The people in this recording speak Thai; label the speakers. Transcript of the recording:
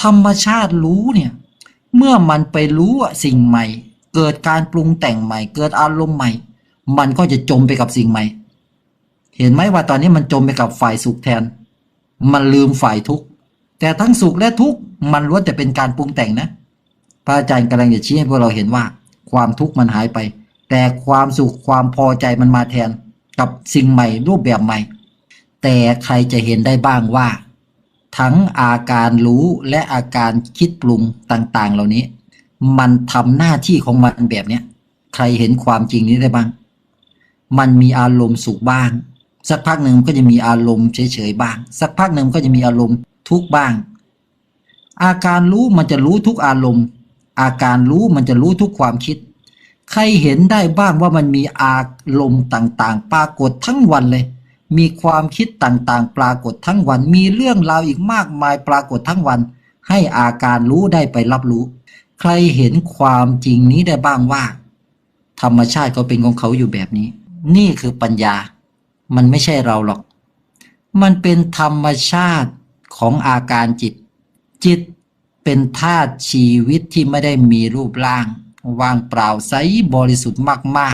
Speaker 1: ธรรมชาติรู้เนี่ยเมื่อมันไปรู้สิ่งใหม่เกิดการปรุงแต่งใหม่เกิดอารมณ์ใหม่มันก็จะจมไปกับสิ่งใหม่เห็นไหมว่าตอนนี้มันจมไปกับฝ่ายสุขแทนมันลืมฝ่ายทุกข์แต่ทั้งสุขและทุกข์มันล้วนแต่เป็นการปรุงแต่งนะพระอาจารย์กำลังจะชี้ให้พวกเราเห็นว่าความทุกข์มันหายไปแต่ความสุขความพอใจมันมาแทนกับสิ่งใหม่รูปแบบใหม่แต่ใครจะเห็นได้บ้างว่าทั้งอาการรู้และอาการคิดปรุงต่างๆเหล่านี้มันทำหน้าที่ของมันแบบเนี้ยใครเห็นความจริงนี้ได้บ้างมันมีอารมณ์สุขบ้างสักพักหนึ่งก็จะมีอารมณ์เฉยๆบ้างสักพักหนึ่งก็จะมีอารมณ์ทุกข์บ้างอาการรู้มันจะรู้ทุกอารมณ์อาการรู้มันจะรู้ทุกความคิดใครเห็นได้บ้างว่ามันมีอารมณ์ต่างๆปรากฏทั้งวันเลยมีความคิดต่างๆปรากฏทั้งวันมีเรื่องราวอีกมากมายปรากฏทั้งวันให้อาการรู้ได้ไปรับรู้ใครเห็นความจริงนี้ได้บ้างว่าธรรมชาติเขาเป็นของเขาอยู่แบบนี้นี่คือปัญญามันไม่ใช่เราหรอกมันเป็นธรรมชาติของอาการจิตจิตเป็นธาตุชีวิตที่ไม่ได้มีรูปร่างว่างเปล่าใสบริสุทธิ์มากๆ